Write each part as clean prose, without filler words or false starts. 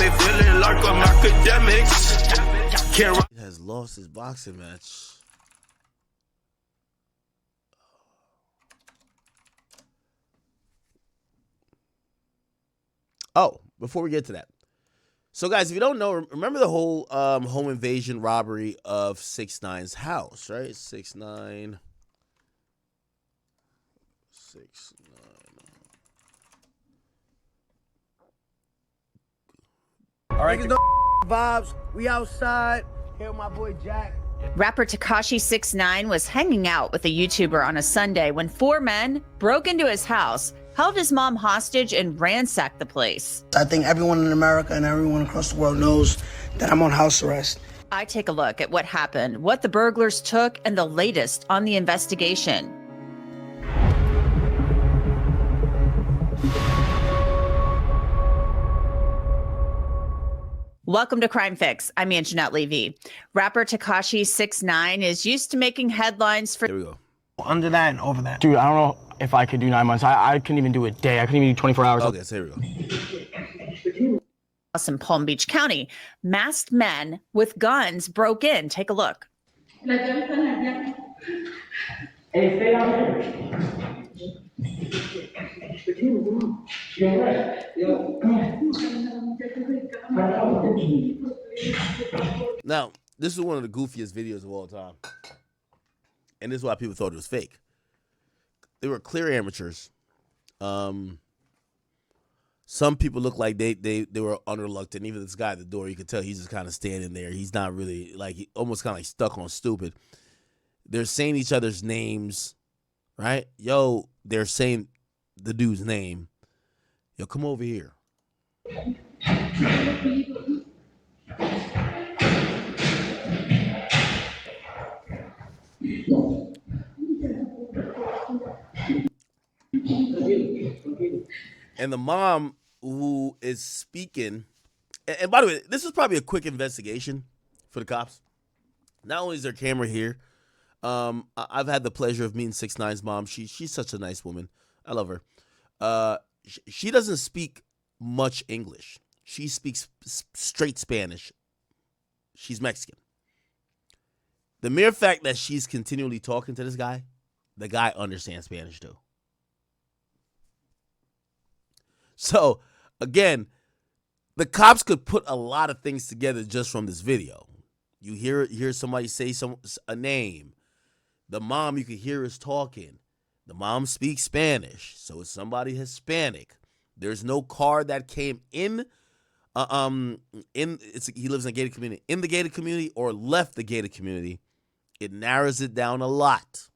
me feeling like I'm Akademiks. Can't He has lost his boxing match. Oh, before we get to that. So, guys, if you don't know, remember the whole home invasion robbery of 6ix9ine's house, right? 6ix9ine. 6ix9ine. All right, no vibes. We outside. Here with my boy Jack. Rapper 6ix9ine was hanging out with a YouTuber on a Sunday when 4 men broke into his house, held his mom hostage, and ransacked the place. I think everyone in America and everyone across the world knows that I'm on house arrest. I take a look at what happened, what the burglars took, and the latest on the investigation. Welcome to Crime Fix. I'm Anjanette Levy. Rapper 6ix9ine is used to making headlines for... Here we go. Under that and over that. Dude, I don't know if I could do 9 months. I couldn't even do a day. I couldn't even do 24 hours. Okay, so here we go. in Palm Beach County. Masked men with guns broke in. Take a look. Hey, stay out here. Now, this is one of the goofiest videos of all time. And this is why people thought it was fake. They were clear amateurs. Some people look like they were unreluctant. Even this guy at the door, you could tell he's just kind of standing there. He's not really, like, almost kind of like stuck on stupid. They're saying each other's names, right? Yo, they're saying the dude's name. Yo, come over here. And the mom who is speaking, and by the way, this is probably a quick investigation for the cops. Not only is there a camera here, I've had the pleasure of meeting 6ix9ine's mom. She's such a nice woman. I love her. She doesn't speak much English. She speaks straight Spanish. She's Mexican. The mere fact that she's continually talking to this guy, the guy understands Spanish too. So, again, the cops could put a lot of things together just from this video. You hear somebody say a name. The mom, you can hear is talking. The mom speaks Spanish, so it's somebody Hispanic. There's no car that came in. He lives in a gated community. In the gated community or left the gated community, it narrows it down a lot.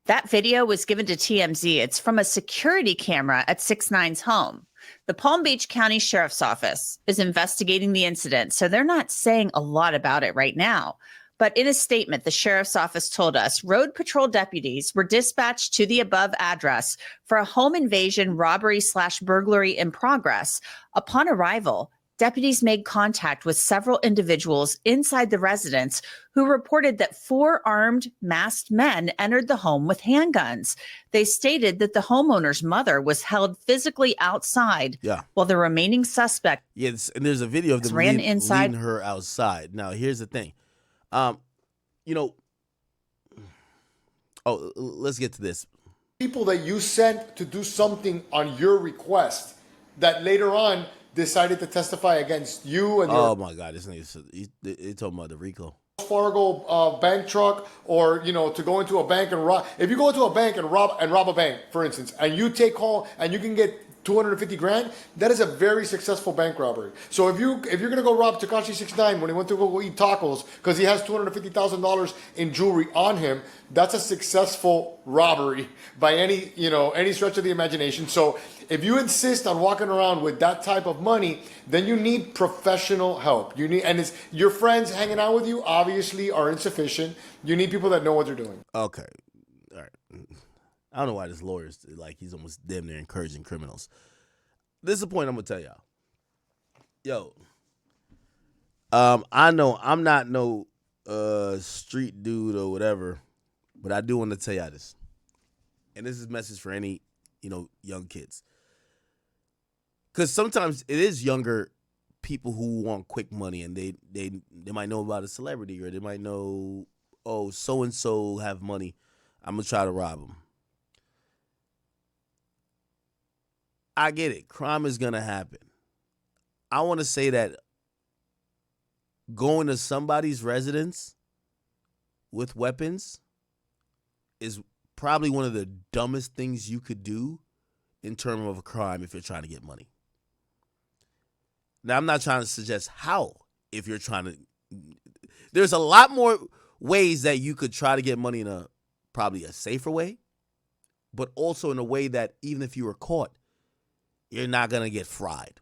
That video was given to TMZ. It's from a security camera at 6ix9ine's home. The Palm Beach County Sheriff's Office is investigating the incident, so they're not saying a lot about it right now. But in a statement, the Sheriff's Office told us road patrol deputies were dispatched to the above address for a home invasion robbery/burglary in progress. Upon arrival, deputies made contact with several individuals inside the residence who reported that 4 armed, masked men entered the home with handguns. They stated that the homeowner's mother was held physically outside while the remaining suspect Yes, and there's a video of them leading her outside. Now, here's the thing. Let's get to this. People that you sent to do something on your request that later on decided to testify against you and oh my God, this nigga, he's talking about the RICO. Fargo bank truck, or to go into a bank and rob. If you go into a bank and rob a bank, for instance, and you take home and you can get 250 grand, that is a very successful bank robbery. So if you're gonna go rob 6ix9ine when he went to go eat tacos because he has $250,000 in jewelry on him, that's a successful robbery by any stretch of the imagination. So if you insist on walking around with that type of money, then you need professional help. It's your friends hanging out with you obviously are insufficient. You need people that know what they're doing. Okay, all right. I don't know why this lawyer's like he's almost damn near encouraging criminals. This is the point I'm gonna tell y'all. Yo, I know I'm not no street dude or whatever, but I do want to tell y'all this, and this is a message for any young kids. Because sometimes it is younger people who want quick money, and they might know about a celebrity, or they might know, oh, so and so have money, I'm gonna try to rob them. I get it. Crime is gonna happen. I want to say that going to somebody's residence with weapons is probably one of the dumbest things you could do in terms of a crime if you're trying to get money. Now, I'm not trying to suggest how, if you're trying to. There's a lot more ways that you could try to get money in probably a safer way, but also in a way that even if you were caught, you're not going to get fried.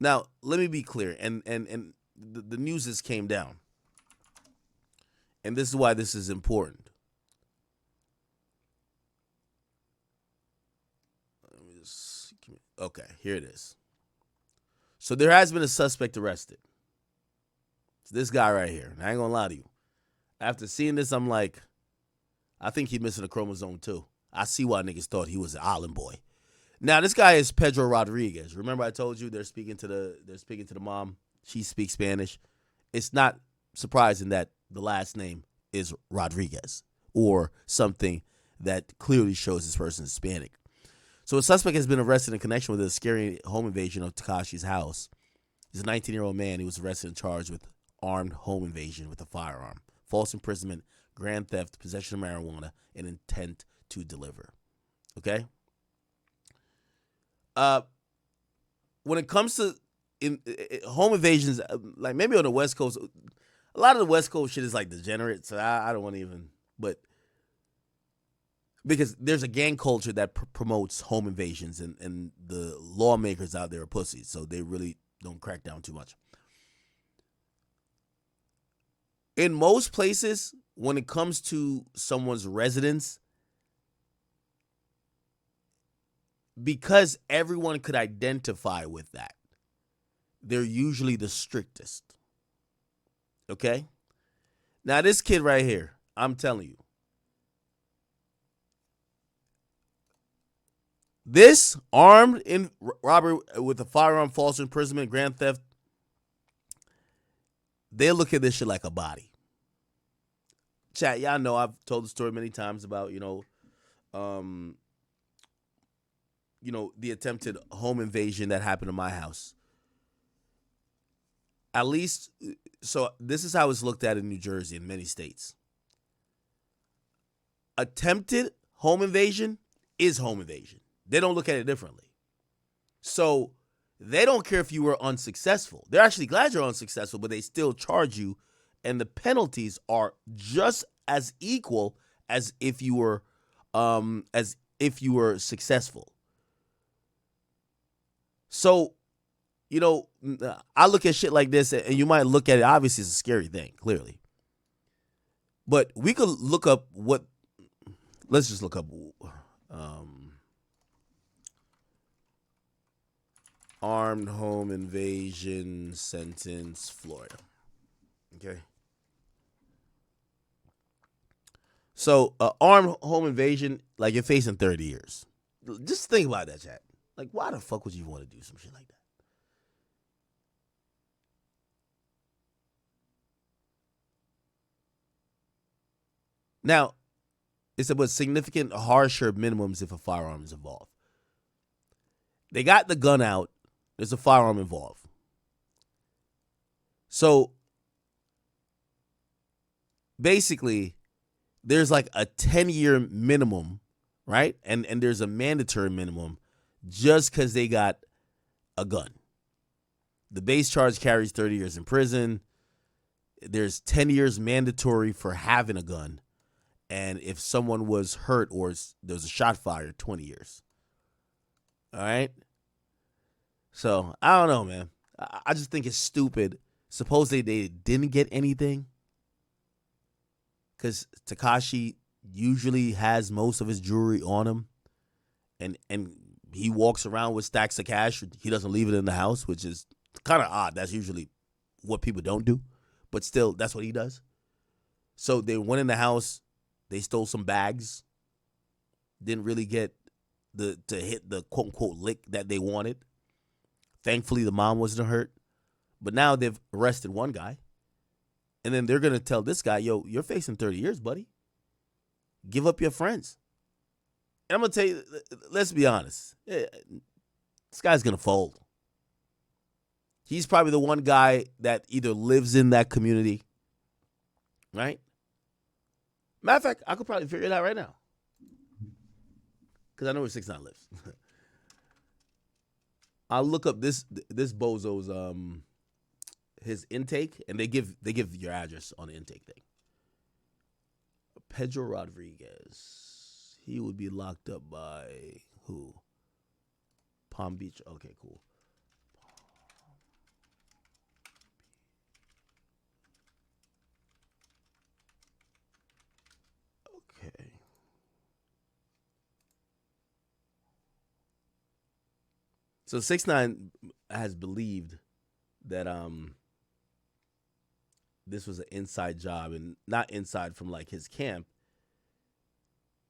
Now, let me be clear, and the news just came down, and this is why this is important. Okay, here it is. So there has been a suspect arrested. It's this guy right here. I ain't gonna lie to you. After seeing this, I'm like, I think he's missing a chromosome too. I see why niggas thought he was an island boy. Now this guy is Pedro Rodriguez. Remember I told you they're speaking to the mom. She speaks Spanish. It's not surprising that the last name is Rodriguez or something that clearly shows this person is Hispanic. So a suspect has been arrested in connection with a scary home invasion of Tekashi's house. He's a 19-year-old man. He was arrested and charged with armed home invasion with a firearm, false imprisonment, grand theft, possession of marijuana, and intent to deliver. Okay? When it comes to home invasions, like maybe on the West Coast, a lot of the West Coast shit is like degenerate, so I don't want to even, but because there's a gang culture that promotes home invasions, and the lawmakers out there are pussies, so they really don't crack down too much. In most places, when it comes to someone's residence, because everyone could identify with that, they're usually the strictest. Okay? Now, this kid right here, I'm telling you, this armed in robbery with a firearm, false imprisonment, grand theft, they look at this shit like a body. Chat, y'all know I've told the story many times about, the attempted home invasion that happened to my house. At least, so this is how it's looked at in New Jersey and many states. Attempted home invasion is home invasion. They don't look at it differently. So they don't care if you were unsuccessful. They're actually glad you're unsuccessful, but they still charge you, and the penalties are just as equal as if you were successful. So, I look at shit like this, and you might look at it, obviously it's a scary thing, clearly. But we could look up let's just look up armed home invasion sentence, Florida. Okay. So, armed home invasion, like you're facing 30 years. Just think about that, chat. Like, why the fuck would you want to do some shit like that? Now, it's about significant harsher minimums if a firearm is involved. They got the gun out. There's a firearm involved. So, basically, there's like a 10-year minimum, right? And there's a mandatory minimum just because they got a gun. The base charge carries 30 years in prison. There's 10 years mandatory for having a gun. And if someone was hurt or there's a shot fired, 20 years. All right? So, I don't know, man. I just think it's stupid. Supposedly they didn't get anything. Because Tekashi usually has most of his jewelry on him. And he walks around with stacks of cash. He doesn't leave it in the house, which is kind of odd. That's usually what people don't do. But still, that's what he does. So they went in the house. They stole some bags. Didn't really get to hit the quote-unquote lick that they wanted. Thankfully, the mom wasn't hurt. But now they've arrested one guy. And then they're going to tell this guy, yo, you're facing 30 years, buddy. Give up your friends. And I'm going to tell you, let's be honest. This guy's going to fold. He's probably the one guy that either lives in that community, right? Matter of fact, I could probably figure it out right now. Because I know where 6ix9ine lives. I'll look up this bozo's his intake, and they give your address on the intake thing. Pedro Rodriguez. He would be locked up by who? Palm Beach. Okay, cool. Okay. So 6ix9ine has believed that this was an inside job, and not inside from like his camp.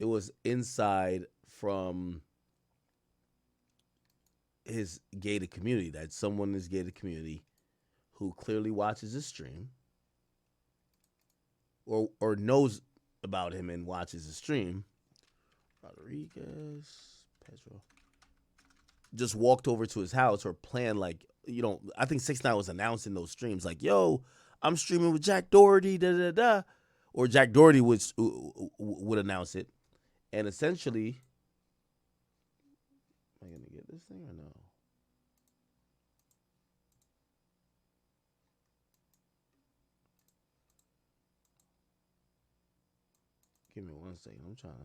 It was inside from his gated community, that someone in his gated community who clearly watches his stream or knows about him and watches his stream. Rodriguez, Pedro. Just walked over to his house or planned, like, I think 6ix9ine was announcing those streams like, yo, I'm streaming with Jack Doherty, da-da-da. Or Jack Doherty would announce it. And essentially, am I going to get this thing or no? Give me 1 second. I'm trying to.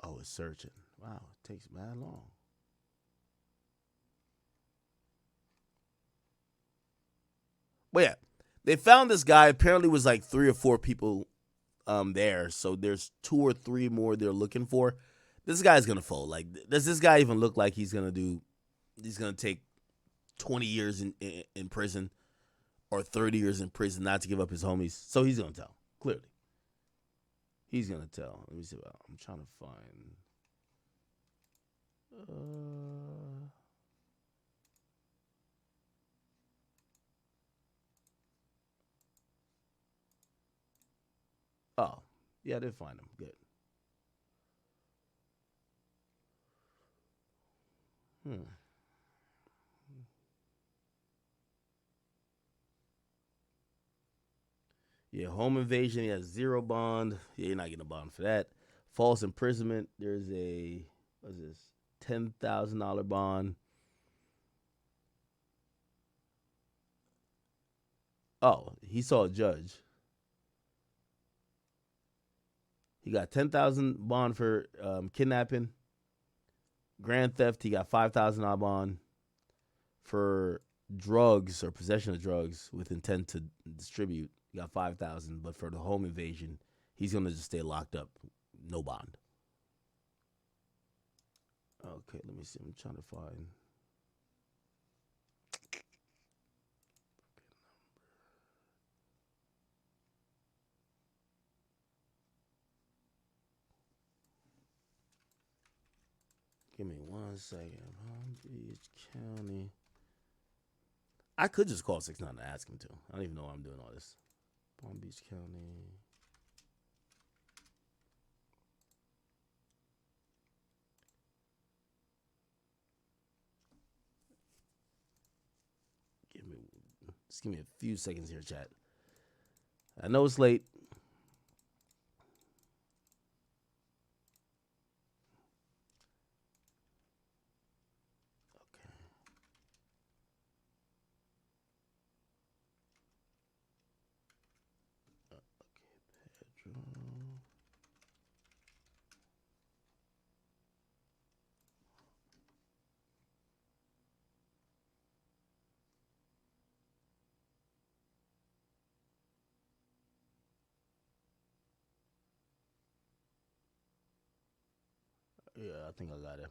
Oh, it's searching. Wow, it takes mad long. But yeah, they found this guy. Apparently, was like 3 or 4 people there. So there's 2 or 3 more they're looking for. This guy's gonna fold. Like, does this guy even look like he's gonna take 20 years in prison or 30 years in prison not to give up his homies? So he's gonna tell. Clearly, he's gonna tell. Let me see. I'm trying to find. Oh, yeah, I did find him. Good. Yeah, home invasion. He has 0 bond. Yeah, you're not getting a bond for that. False imprisonment. There's a, what's this? $10,000 bond. Oh, he saw a judge. He got $10,000 bond for kidnapping. Grand theft, he got $5,000 bond. For drugs or possession of drugs with intent to distribute, he got $5,000. But for the home invasion, he's gonna just stay locked up, no bond. Okay, let me see. I'm trying to find. Give me 1 second. Palm Beach County. I could just call 6ix9ine to ask him to. I don't even know why I'm doing all this. Palm Beach County. Just give me a few seconds here, chat. I know it's late. Yeah, I think I got it.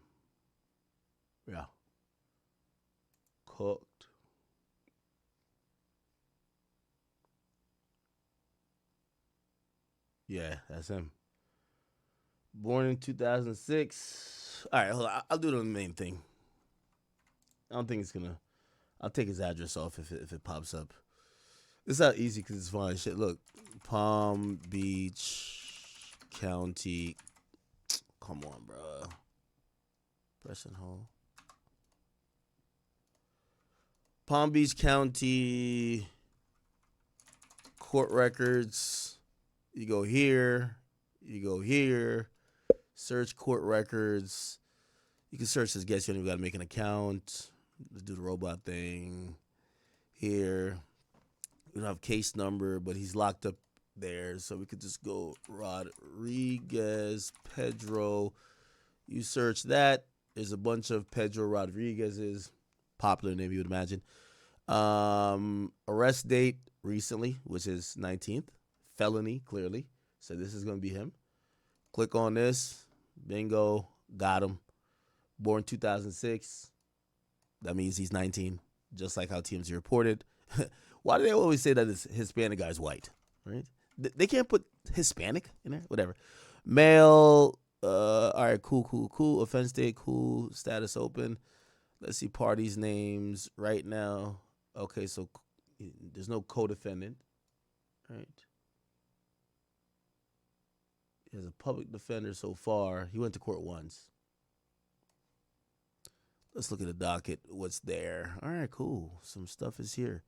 Yeah. Cooked. Yeah, that's him. Born in 2006. All right, hold on. I'll do the main thing. I don't think it's gonna. I'll take his address off if it pops up. This is how easy because it's fine. Shit, look, Palm Beach County. Come on, bro. Press and hold. Palm Beach County court records. You go here. You go here. Search court records. You can search this guest. You don't even got to make an account. Let's do the robot thing. Here. We don't have case number, but he's locked up there. So we could just go Rodriguez, Pedro. You search that. There's a bunch of Pedro Rodriguez's. Popular name, you would imagine. Arrest date recently, which is 19th. Felony, clearly. So this is going to be him. Click on this. Bingo. Got him. Born 2006. That means he's 19, just like how TMZ reported. Why do they always say that this Hispanic guy's white? Right? They can't put Hispanic in there? Whatever. Male. All right, cool. Offense date, cool. Status open. Let's see parties' names right now. Okay, so there's no co-defendant. Right. He has a public defender so far. He went to court once. Let's look at the docket. What's there? All right, cool. Some stuff is here.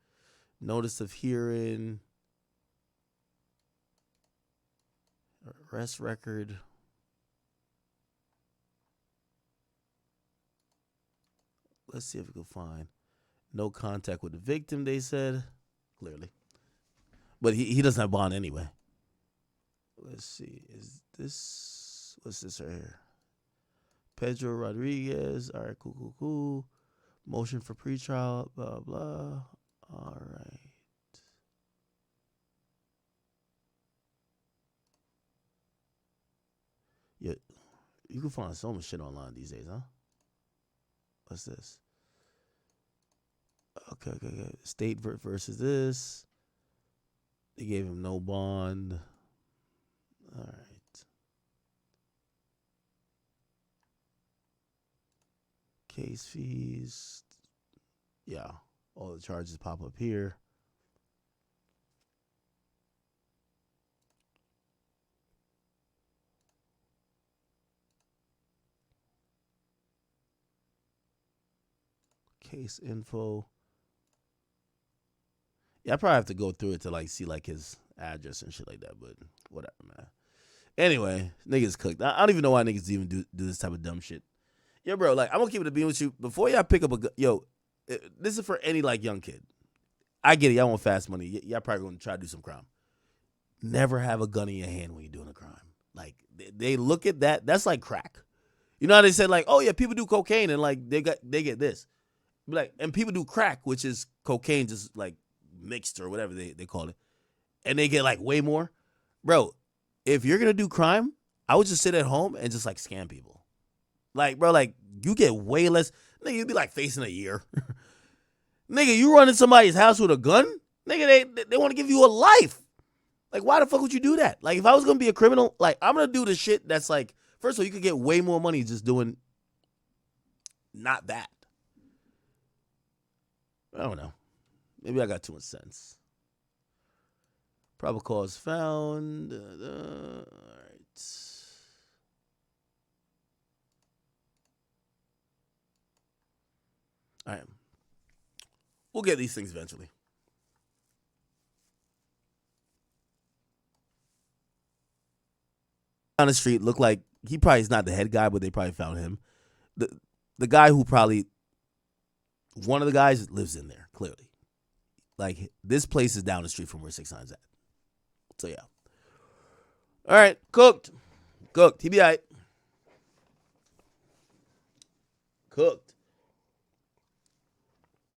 Notice of hearing. Arrest record. Let's see if we can find. No contact with the victim, they said. Clearly. But he doesn't have bond anyway. Let's see. Is this... What's this right here? Pedro Rodriguez. All right, cool. Motion for pretrial, blah, blah. All right. Yeah, you can find so much shit online these days, huh? What's this? Okay. State versus this. They gave him no bond. All right. Case fees. Yeah. All the charges pop up here. Case info. Yeah, I probably have to go through it to like see like his address and shit like that, but whatever, man. Anyway, niggas cooked. I don't even know why niggas even do this type of dumb shit. Yo, bro, like I'm gonna keep it a beam with you. Before y'all pick up a this is for any like young kid. I get it, y'all want fast money. Y'all probably gonna try to do some crime. Never have a gun in your hand when you're doing a crime. Like they look at that. That's like crack. You know how they said like, oh yeah, people do cocaine and like they get this. Like, and people do crack, which is cocaine just like mixed or whatever they call it. And they get like way more. Bro, if you're gonna do crime, I would just sit at home and just like scam people. Like, bro, like you get way less. Nigga, you'd be like facing a year. Nigga, you run in somebody's house with a gun? Nigga, they want to give you a life. Like, why the fuck would you do that? Like, if I was gonna be a criminal, like I'm gonna do the shit that's like, first of all, you could get way more money just doing not that. I don't know. Maybe I got too much sense. Probable cause found. All right. All right. We'll get these things eventually. On the street, looked like he probably is not the head guy, but they probably found him. The guy who probably, one of the guys lives in there, clearly. Like, this place is down the street from where 6ix9ine's at. So, yeah. All right, cooked. He be all right. Cooked.